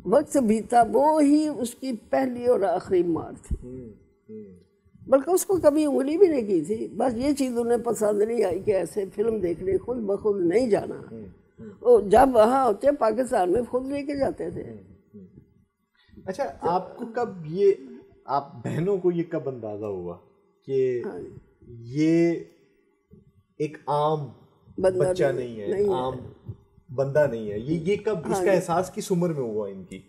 وقت بیتا, وہ ہی اس کی پہلی اور آخری مار تھی. بلکہ اس کو کبھی انگلی بھی نہیں کی تھی. بس یہ چیز انہیں پسند نہیں آئی کہ ایسے فلم دیکھنے خود بخود نہیں جانا. وہ جب وہاں ہوتے پاکستان میں خود لے کے جاتے تھے. اچھا, آپ کو کب یہ, آپ بہنوں کو یہ کب اندازہ ہوا کہ یہ ایک عام بچہ نہیں ہے, عام بندہ نہیں ہے, یہ کب, اس کا احساس کس عمر میں ہوا ان کی؟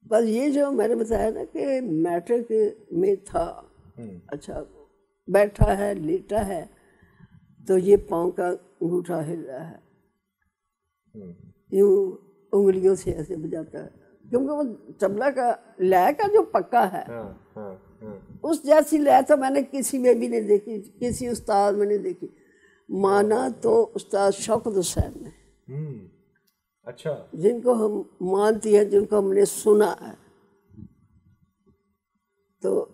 بس یہ جو میں نے بتایا نا کہ میٹرک میں تھا, اچھا بیٹھا ہے, لیٹا ہے, تو یہ پاؤں کا انگوٹھا ہل رہا ہے, یوں انگلیوں سے ایسے بجاتا ہے, کیونکہ وہ طبلہ کا لے کا جو پکا ہے, اس جیسی لے تو میں نے کسی میں بھی نہیں دیکھی, کسی استاد میں نہیں دیکھی. مانا تو استاد شوکت حسین نے, اچھا, جن کو ہم مانتی ہیں, جن کو ہم نے سنا ہے. تو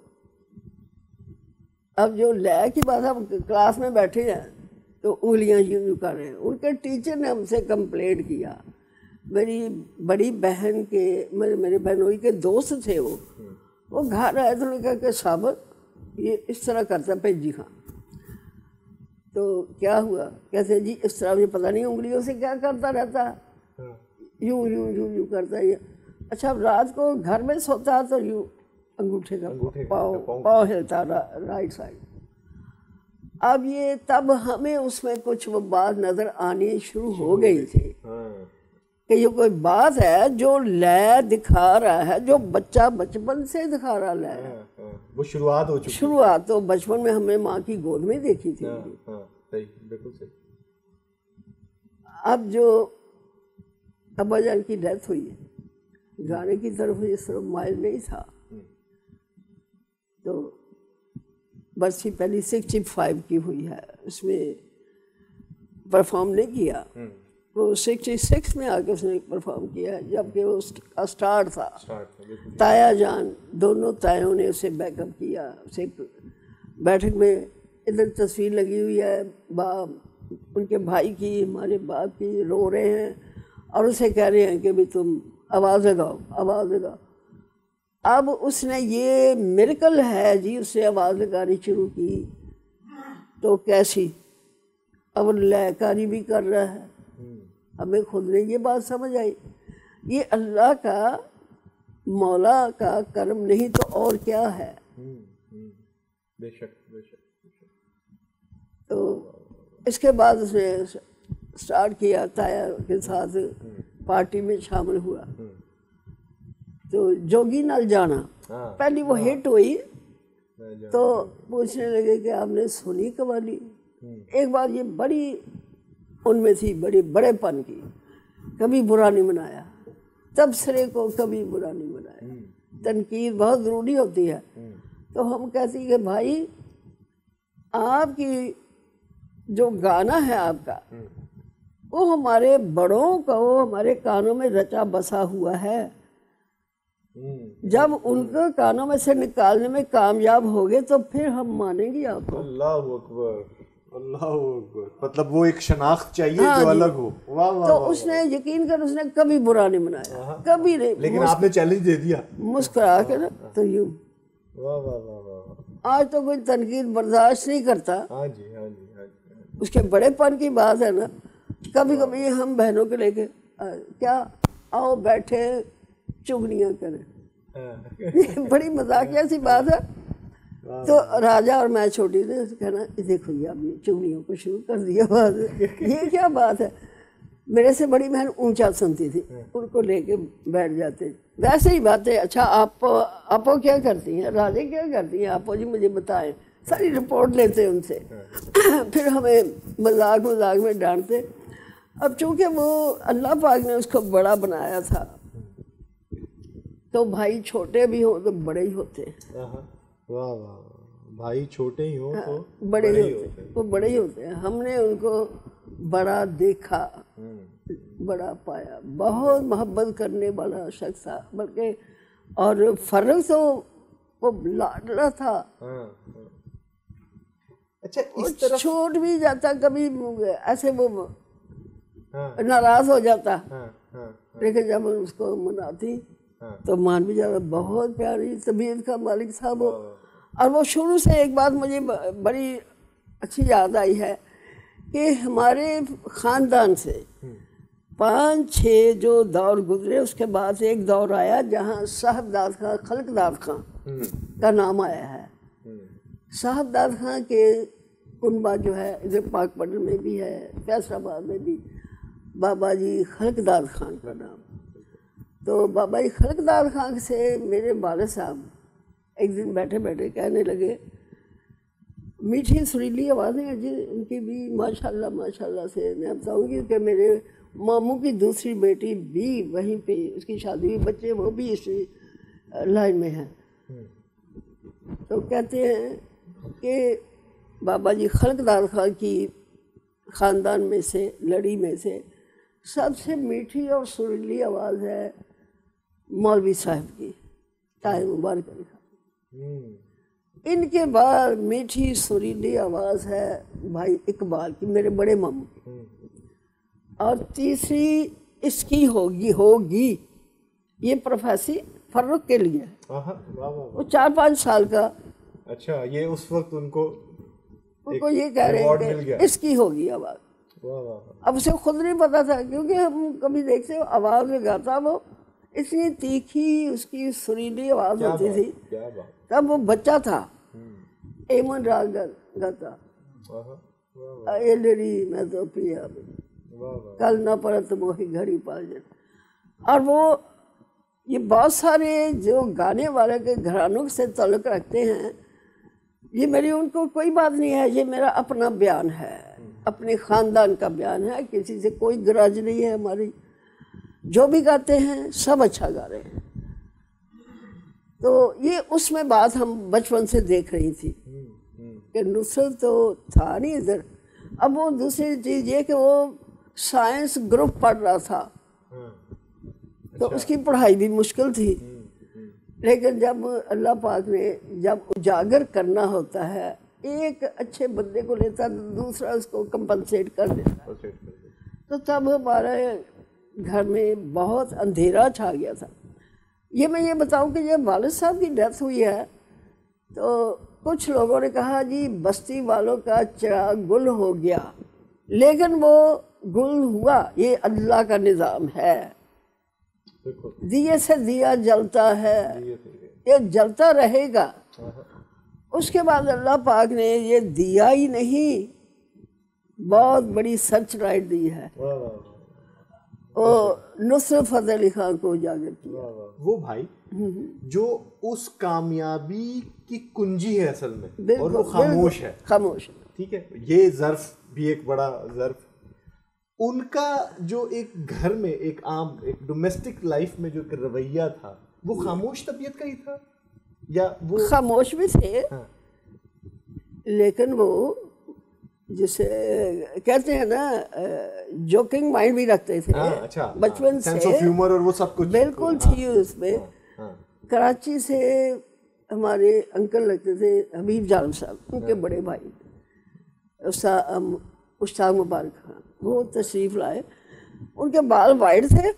اب جو لے کی بات, ہم کلاس میں بیٹھے ہیں تو انگلیاں یوں کر رہے ہیں. ان کے ٹیچر نے ہم سے کمپلینٹ کیا. میری بڑی بہن کے, میرے بہنوئی کے دوست تھے, وہ گھر آئے تو انہوں نے کہا کہ صابر یہ اس طرح کرتا پنجی خان. تو کیا ہوا, کہتے جی اس طرح, مجھے پتہ نہیں انگلیوں سے کیا کرتا رہتا, یوں یوں یوں یوں کرتا ہے. اچھا رات کو گھر میں سوتا تو یوں انگوٹھے کا پاؤں ہلتا رائٹ سائڈ. اب یہ تب ہمیں اس میں کچھ وہ بات نظر آنی شروع ہو گئی تھی کہ یہ کوئی بات ہے جو لے دکھا رہا ہے, جو بچہ بچپن سے دکھا رہا لے, وہ شروعات ہو چکی. شروعات تو بچپن میں ہم نے ماں کی گود میں دیکھی تھی. بالکل صحیح. اب جو ابا جان کی ڈیتھ ہوئی ہے, گانے کی طرف اس طرف مائل نہیں تھا, تو برسی پہلی 65 کی ہوئی ہے, اس میں پرفارم نہیں کیا. وہ 66 میں آ کے اس نے پرفارم کیا ہے, جبکہ اس کا اسٹارٹ تھا. تایا جان, دونوں تایوں نے اسے بیک اپ کیا. اسے بیٹھک میں ادھر تصویر لگی ہوئی ہے ان کے بھائی کی, ہمارے باپ کی, رو رہے ہیں اور اسے کہہ رہے ہیں کہ بھی تم آواز لگاؤ, آواز لگاؤ. اب اس نے, یہ میریکل ہے جی, اس نے آواز لگانی شروع کی. تو کیسی, اب لے کاری بھی کر رہا ہے. ہمیں خود نے یہ بات سمجھ آئی, یہ اللہ کا, مولا کا کرم نہیں تو اور کیا ہے. بے شک بے شک. تو اس کے بعد اس نے اسٹارٹ کیا, تایا کے ساتھ پارٹی میں شامل ہوا. تو جوگی نال جانا پہلی وہ ہٹ ہوئی, تو پوچھنے لگے کہ آپ نے سنی قوالی. ایک بات یہ بڑی ان میں تھی, بڑے پن کی, کبھی برا نہیں منایا, تبصرے کو کبھی برا نہیں منایا. تنقید بہت ضروری ہوتی ہے. تو ہم کہتی کہ بھائی آپ کی جو گانا ہے آپ کا, وہ ہمارے بڑوں کو ہمارے کانوں میں رچا بسا ہوا ہے. جب ان کو کانوں میں سے نکالنے میں کامیاب ہوگے تو پھر ہم مانیں گے آپ کو. اللہ اکبر, اللہ اکبر. مطلب وہ ایک شناخت چاہیے جو الگ ہو. تو اس نے یقین کر, اس نے کبھی برا نہیں منایا, کبھی نہیں. لیکن آپ نے چیلنج دے دیا مسکرا کے نا, تو یوں. آج تو کوئی تنقید برداشت نہیں کرتا. اس کے بڑے پن کی بات ہے نا, کبھی کبھی ہم بہنوں کو لے کے کیا آؤ بیٹھے چگلیاں کریں. یہ بڑی مذاقیہ سی بات ہے. تو راجا اور میں چھوٹی تھی کہنا دیکھو یہ آپ نے چگلیوں کو شروع کر دیا بات, یہ کیا بات ہے. میرے سے بڑی بہن اونچا سنتی تھی, ان کو لے کے بیٹھ جاتے. ویسے ہی باتیں. اچھا آپ کیا کرتی ہیں, راجے کیا کرتی ہیں, آپ جی مجھے بتائیں. ساری رپورٹ لیتے ان سے. پھر ہمیں مذاق میں ڈانٹتے. اب چونکہ وہ اللہ پاک نے اس کو بڑا بنایا تھا تو بھائی چھوٹے بھی ہوں تو بڑے ہی ہوتے ہیں. واہ واہ, بھائی چھوٹے ہی ہوں تو بڑے ہی ہوتے ہیں, وہ بڑے ہی ہوتے ہیں. ہم نے ان کو بڑا دیکھا, بڑا پایا, بہت محبت کرنے والا شخص تھا. بلکہ اور فرق تو وہ لاڈلا تھا. اچھا اس طرح چھوٹ بھی جاتا کبھی ایسے, وہ ناراض ہو جاتا, لیکن جب اس کو مناتی تو مان بھی جاتا. بہت پیاری طبیعت کا مالک تھا وہ. اور وہ شروع سے ایک بات مجھے بڑی اچھی یاد آئی ہے کہ ہمارے خاندان سے 5-6 جو دور گزرے, اس کے بعد ایک دور آیا جہاں صاحبداد خان, خلقداد خان کا نام آیا ہے. صاحبداد خان کے کنبہ جو ہے ادھر پاک پٹن میں بھی ہے, فیصل آباد میں بھی, بابا جی خلقداد خان کا نام. تو بابا جی خلقداد خان سے میرے والد صاحب ایک دن بیٹھے بیٹھے کہنے لگے, میٹھی سریلی آوازیں ہیں جی ان کی بھی ماشاءاللہ سے. میں بتاؤں گی کہ میرے ماموں کی دوسری بیٹی بھی وہیں پہ اس کی شادی ہوئی, بچے وہ بھی اسی لائن میں ہیں. تو کہتے ہیں کہ بابا جی خلقداد خان کی خاندان میں سے, لڑی میں سے سب سے میٹھی اور سریلی آواز ہے مولوی صاحب کی, طاہر مبارک علی خان. ان کے بعد میٹھی سریلی آواز ہے بھائی اقبال کی, میرے بڑے ماموں کی. اور تیسری اس کی ہوگی یہ پروفیسر فرق کے لیے, وہ 4-5 سال کا. اچھا یہ اس وقت ان کو یہ کہہ رہے ہیں کہ اس کی ہوگی آواز. اب اسے خود نہیں پتا تھا, کیونکہ ہم کبھی دیکھتے آواز میں گاتا وہ اتنی تیکھی اس کی سریلی آواز ہوتی تھی. تب وہ بچہ تھا, ایمن راگ گاتا, اے لڑی میں تو پیا کل نہ پڑت موہی گھڑی پال جائے. اور وہ یہ بہت سارے جو گانے والے کے گھرانوں سے تعلق رکھتے ہیں, یہ میری ان کو کوئی بات نہیں ہے, یہ میرا اپنا بیان ہے, اپنے خاندان کا بیان ہے. کسی سے کوئی گرج نہیں ہے ہماری. جو بھی گاتے ہیں سب اچھا گا رہے ہیں. تو یہ اس میں بات ہم بچپن سے دیکھ رہی تھی کہ نصرت تو تھا نہیں ادھر. اب وہ دوسری چیز یہ کہ وہ سائنس گروپ پڑھ رہا تھا تو اس کی پڑھائی بھی مشکل تھی. لیکن جب اللہ پاک نے جب اجاگر کرنا ہوتا ہے, ایک اچھے بندے کو لیتا تو دوسرا اس کو کمپنسیٹ کر دیتا. تو تب ہمارے گھر میں بہت اندھیرا چھا گیا تھا. یہ بتاؤں کہ جب والد صاحب کی ڈیتھ ہوئی ہے تو کچھ لوگوں نے کہا جی بستی والوں کا چراغ گل ہو گیا, لیکن وہ گل ہوا, یہ اللہ کا نظام ہے. دیے سے دیا جلتا ہے, یہ جلتا رہے گا. اس کے بعد اللہ پاک نے یہ دیا ہی نہیں, بہت بڑی سچ رائٹ دی ہے. نصرت فتح علی خان کو اجاگر کیا. وہ بھائی جو اس کامیابی کی کنجی ہے اصل میں, اور وہ خاموش ہے. ٹھیک ہے, یہ ظرف بھی ایک بڑا ظرف. ان کا جو ایک گھر میں ایک عام ایک ڈومیسٹک لائف میں جو رویہ تھا وہ خاموش طبیعت کا ہی تھا, یا وہ خاموش بھی تھے لیکن وہ جسے کہتے ہیں نا جوکنگ مائنڈ بھی رکھتے تھے. بچپن سے ہیومر اور وہ سب کچھ بالکل تھی اس میں. کراچی سے ہمارے انکل لگتے تھے حبیب جالم صاحب, ان کے بڑے بھائی اشتاق مبارک خان, وہ تشریف لائے. ان کے بال وائٹ تھے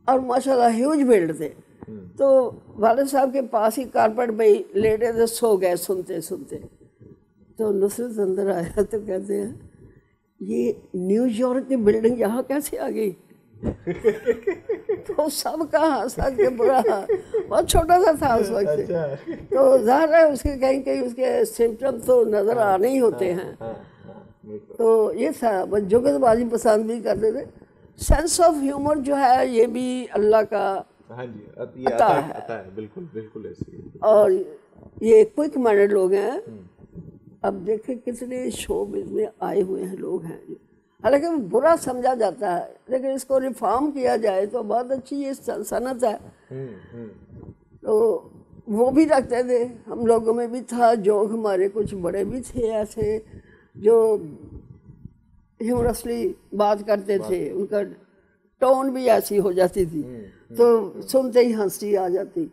اور ماشاءاللہ ہیوج بلڈ تھے. تو والد صاحب کے پاس ہی کارپیٹ پہ لیٹے تھے, سو گئے سنتے سنتے. تو نصرت اندر آیا تو کہتے ہیں یہ نیو یارک کی بلڈنگ یہاں کیسے آ گئی؟ تو سب کا ہنسا کہ برا، بہت چھوٹا سا تھا اس وقت، تو ظاہر ہے اس کے کہیں کہیں اس کے سمپٹم تو نظر آنے ہی ہوتے ہیں. تو یہ تھا، بس جگت بازی پسند بھی کرتے تھے. سینس آف ہیومر جو ہے یہ بھی اللہ کا عطا ہے، بالکل بالکل ایسے. اور یہ کوئک مائنڈڈ لوگ ہیں. اب دیکھیں کتنے شو میں آئے ہوئے ہیں لوگ ہیں، حالانکہ برا سمجھا جاتا ہے لیکن اس کو ریفارم کیا جائے تو بہت اچھی یہ صنعت ہے. تو وہ بھی رکھتے تھے، ہم لوگوں میں بھی تھا، جو ہمارے کچھ بڑے بھی تھے ایسے جو ہیومرسلی بات کرتے تھے، ان کا ٹون بھی ایسی ہو جاتی تھی تو سنتے ہی ہنسی آ جاتی.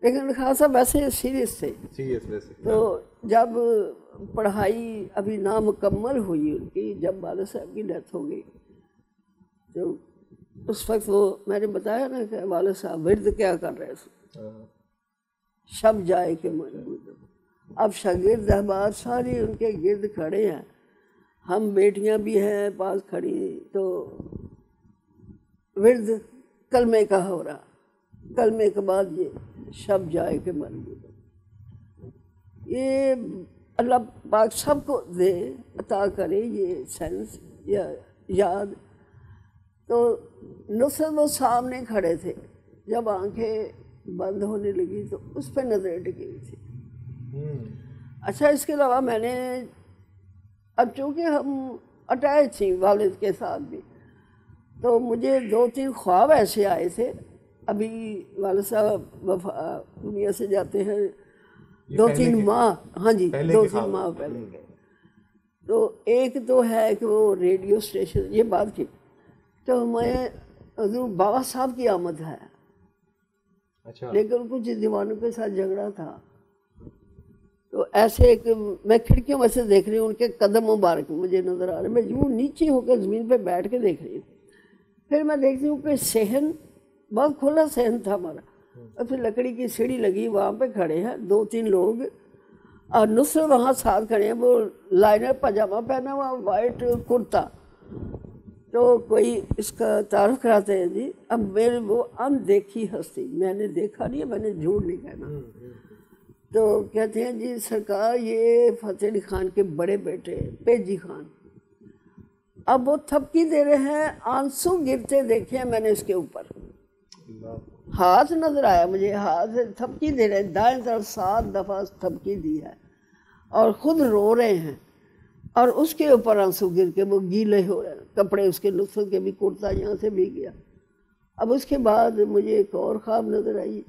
لیکن خاصا ویسے سیریس تھے. تو جب پڑھائی ابھی نامکمل ہوئی ان کی، جب والد صاحب کی ڈیتھ ہو گئی، تو اس وقت وہ میں نے بتایا نا کہ والد صاحب ورد کیا کر رہے تھے، شب جائے کہ من. اب شاگرد احباب ساری ان کے گرد کھڑے ہیں، ہم بیٹیاں بھی ہیں پاس کھڑی، تو ورد کلمے کا ہو رہا، کلمے کے بعد یہ شب جائے کہ من. یہ اللہ پاک سب کو دے، عطا کرے یہ سینس یا یاد. تو نصرت وہ سامنے کھڑے تھے، جب آنکھیں بند ہونے لگی تو اس پہ نظریں ٹکی ہوئی تھی. اچھا اس کے علاوہ میں نے، اب چونکہ ہم اٹیچ تھیں والد کے ساتھ بھی، تو مجھے 2-3 خواب ایسے آئے تھے. ابھی والد صاحب دنیا سے جاتے ہیں 2-3 ماہ، ہاں جی 2-3 ماہ پہلے گئے. تو ایک تو ہے کہ وہ ریڈیو اسٹیشن، یہ بات کی تو میں حضور بابا صاحب کی آمد ہے، لیکن کچھ دیوانوں کے ساتھ جھگڑا تھا. تو ایسے ایک میں کھڑکیوں میں سے دیکھ رہی ہوں، ان کے قدم مبارک مجھے نظر آ رہے، میں یوں نیچے ہو کے زمین پہ بیٹھ کے دیکھ رہی ہوں. پھر میں دیکھتی ہوں کہ صحن، بہت کھلا صحن تھا ہمارا، اور پھر لکڑی کی سیڑھی لگی، وہاں پہ کھڑے ہیں 2-3 لوگ، اور نصرت وہاں ساتھ کھڑے ہیں، وہ لائنر پاجامہ پہنا ہوا، وائٹ کرتا. تو کوئی اس کا تعارف کراتے ہیں جی. اب میرے وہ اندیکھی ہستی، میں نے دیکھا نہیں ہے، میں نے جھوٹ نہیں کہنا. تو کہتے ہیں جی سرکار یہ فتح علی خان کے بڑے بیٹے پیجی خان. اب وہ تھپکی دے رہے ہیں، آنسو گرتے دیکھے ہیں میں نے اس کے اوپر. ہاتھ نظر آیا مجھے، ہاتھ تھپکی دے رہے ہیں، دائیں طرف 7 دفعہ تھپکی دی ہے اور خود رو رہے ہیں، اور اس کے اوپر آنسو گر کے وہ گیلے ہو رہے ہیں، کپڑے اس کے نصرت کے بھی، کرتا یہاں سے بھی گیا. اب اس کے بعد مجھے ایک اور خواب نظر آئی،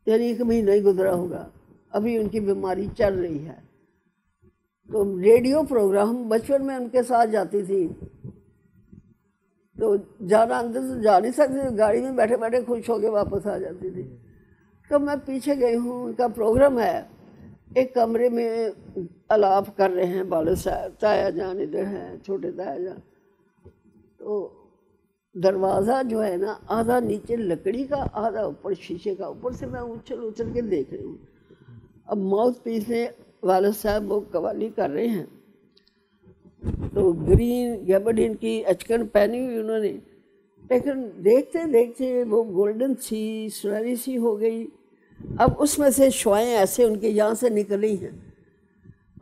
یعنی 1 مہینہ ہی گزرا ہوگا، ابھی ان کی بیماری چل رہی ہے. تو ریڈیو پروگرام بچپن میں ان کے ساتھ جاتی تھی، تو جانا اندر سے جا نہیں سکتی، گاڑی میں بیٹھے بیٹھے خوش ہو کے واپس آ جاتی تھی. تو میں پیچھے گئی ہوں، ان کا پروگرام ہے، ایک کمرے میں الاپ کر رہے ہیں والد صاحب، تایا جان ادھر ہیں، چھوٹے تایا جان. تو دروازہ جو ہے نا آدھا نیچے لکڑی کا، آدھا اوپر شیشے کا، اوپر سے میں اچھل کے دیکھ رہی ہوں. اب ماؤتھ پیس میں والد صاحب وہ قوالی کر رہے ہیں، تو گرین گیبرڈین کی اچکن پہنی ہوئی انہوں نے، لیکن دیکھتے دیکھتے وہ گولڈن سی سنہری سی ہو گئی. اب اس میں سے شعائیں ایسے ان کے یہاں سے نکل رہی ہیں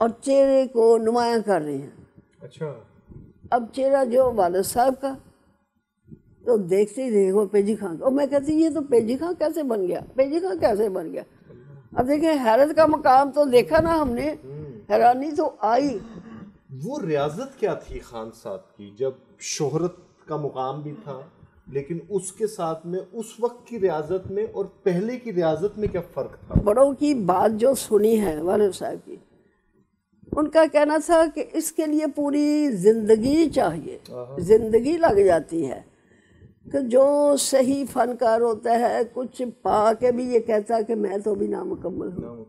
اور چہرے کو نمایاں کر رہی ہیں. اچھا اب چہرہ جو والد صاحب کا، تو دیکھتے ہی دیکھو پیجی خان کا. اور میں کہتی یہ تو پیجی خان کیسے بن گیا، پیجی خان کیسے بن گیا. اب دیکھیں حیرت کا مقام تو دیکھا نا ہم نے، حیرانی تو آئی. وہ ریاضت کیا تھی خان صاحب کی، جب شہرت کا مقام بھی تھا، لیکن اس کے ساتھ میں اس وقت کی ریاضت میں اور پہلے کی ریاضت میں کیا فرق تھا؟ بڑوں کی بات جو سنی ہے والد صاحب کی، ان کا کہنا تھا کہ اس کے لیے پوری زندگی چاہیے، زندگی لگ جاتی ہے. کہ جو صحیح فنکار ہوتا ہے کچھ پا کے بھی یہ کہتا ہے کہ میں تو بھی نامکمل ہوں.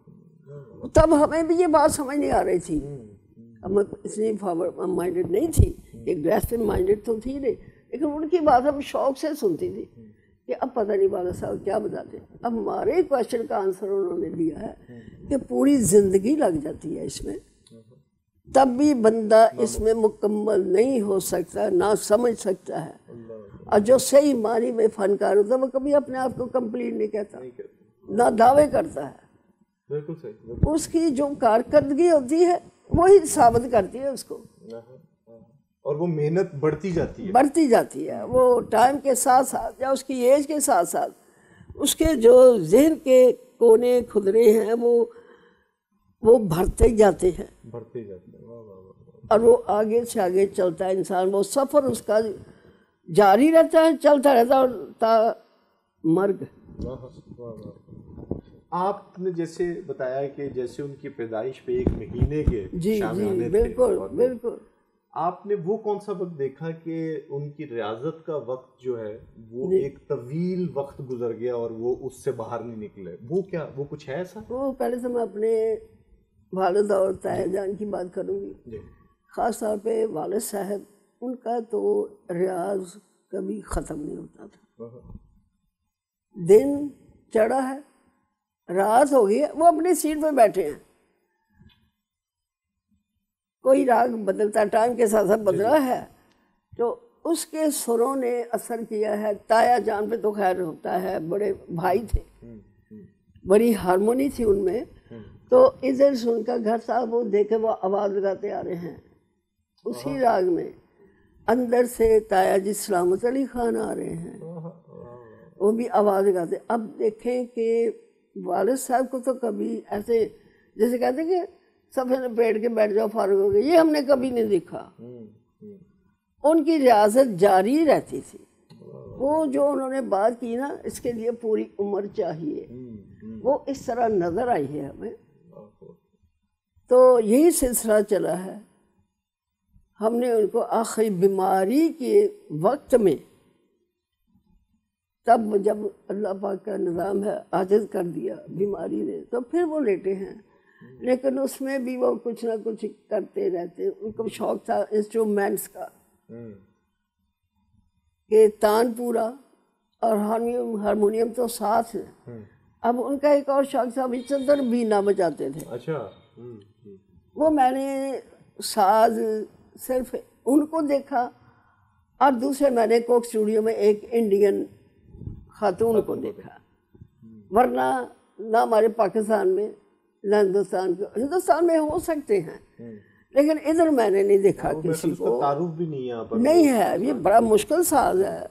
تب ہمیں بھی یہ بات سمجھ نہیں آ رہی تھی، ہم اتنی فارورڈ مائنڈیڈ نہیں تھی، ایک گریسپنگ مائنڈیڈ تو تھی نہیں، لیکن ان کی بات ہم شوق سے سنتی تھی کہ اب پتہ نہیں والد صاحب کیا بتاتے. اب ہمارے کویشچن کا آنسر انہوں نے دیا ہے کہ پوری زندگی لگ جاتی ہے اس میں. تب بھی بندہ اس میں مکمل نہیں ہو سکتا، نہ سمجھ سکتا ہے، اور جو صحیح معنی میں فنکار ہوتا ہے وہ کبھی اپنے آپ کو کمپلیٹ نہیں کہتا، نہ دعوے کرتا ہے۔ بالکل صحیح۔ اس کی جو کارکردگی ہوتی ہے وہی ثابت کرتی ہے اس کو، اور وہ محنت بڑھتی جاتی ہے، وہ ٹائم کے ساتھ ساتھ یا اس کی ایج کے ساتھ ساتھ اس کے جو ذہن کے کونے کھدرے ہیں وہ بھرتے جاتے ہیں، اور وہ آگے سے آگے چلتا ہے انسان، وہ سفر اس کا جاری رہتا ہے، چلتا رہتا ہے اور تا مرگ۔ آپ نے جیسے بتایا کہ جیسے ان کی پیدائش پہ 1 مہینے کے شامل آنے تھے، بالکل آپ نے وہ کون سا وقت دیکھا کہ ان کی ریاضت کا وقت جو ہے وہ ایک طویل وقت گزر گیا اور وہ اس سے باہر نہیں نکلے؟ وہ کیا، وہ کچھ ہے ایسا؟ وہ پہلے سے میں اپنے والد اور طاہر جان کی بات کروں گی، خاص طور پہ والد صاحب، ان کا تو ریاض کبھی ختم نہیں ہوتا تھا، دن چڑھا ہے، رات ہو گئی ہے، وہ اپنی سیٹ پہ بیٹھے ہیں، کوئی راگ بدلتا ٹائم کے ساتھ ساتھ بدلا ہے تو اس کے سروں نے اثر کیا ہے۔ تایا جان پہ تو خیر ہوتا ہے، بڑے بھائی تھے، بڑی ہارمونی تھی ان میں، تو ادھر سے ان کا گھر صاحب وہ دیکھے وہ آواز لگاتے آ رہے ہیں اسی راگ میں، اندر سے تایا جی سلامت علی خان آ رہے ہیں، وہ بھی آواز لگاتے۔ اب دیکھیں کہ والد صاحب کو تو کبھی ایسے جیسے کہتے ہیں کہ صفحے میں بیٹھ کے بیٹھ جاؤ فارغ ہو گئے، یہ ہم نے کبھی نہیں دیکھا۔ ان کی ریاضت جاری رہتی تھی، وہ جو انہوں نے بات کی نا، اس کے لیے پوری عمر چاہیے، وہ اس طرح نظر آئی ہے ہمیں، تو یہی سلسلہ چلا ہے۔ ہم نے ان کو آخری بیماری کے وقت میں، تب جب اللہ پاک کا نظام ہے عاجز کر دیا بیماری نے، تو پھر وہ لیٹے ہیں، لیکن اس میں بھی وہ کچھ نہ کچھ کرتے رہتے۔ ان کو شوق تھا انسٹرومنٹس کا، کہ تان پورا اور ہارمونیم تو ساتھ ہیں۔ اب ان کا ایک اور شوق تھا، بھی چندر بینا بجاتے تھے۔ اچھا، وہ میں نے ساز صرف ان کو دیکھا، اور دوسرے میں نے کوک اسٹوڈیو میں ایک انڈین خاتون کو دیکھا، ورنہ نہ ہمارے پاکستان میں نہ ہندوستان میں ہو سکتے ہیں، لیکن ادھر میں نے نہیں دیکھا کسی کو، تعارف بھی نہیں ہے یہاں پر، نہیں ہے، یہ بڑا مشکل ساز ہے،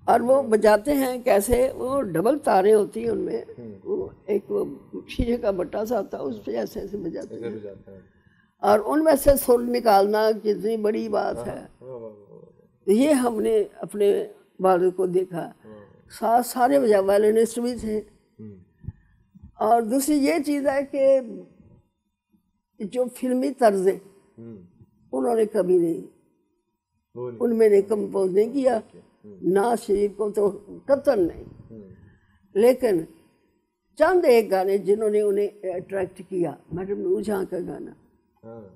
اور وہ بجاتے ہیں کیسے، وہ ڈبل تاریں ہوتی ہیں ان میں، وہ ایک شیشے کا بٹا سا ہوتا ہے، اس پہ ایسے ایسے بجاتے ہیں، اور ان میں سے سر نکالنا کتنی بڑی بات ہے۔ یہ ہم نے اپنے والد کو دیکھا، سارے وائلنسٹ بھی تھے۔ اور دوسری یہ چیز ہے کہ جو فلمی طرزیں انہوں نے کبھی نہیں، ان میں نے کمپوز نہیں کیا، ناز شریف کو تو قطعاً نہیں، لیکن چند ایک گانے جنہوں نے انہیں اٹریکٹ کیا، میڈم نور جہاں کا گانا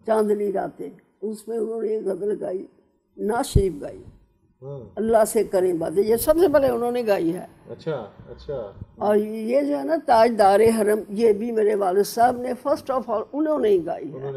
چاندنی راتیں، اس میں انہوں نے ایک غزل گائی، ناز شریف گائی، اللہ سے کریں باتیں، یہ سب سے پہلے انہوں نے گائی ہے۔ اچھا، اور یہ جو ہے نا تاجدار حرم، یہ بھی میرے والد صاحب نے فرسٹ آف آل انہوں نے ہی گائی ہے۔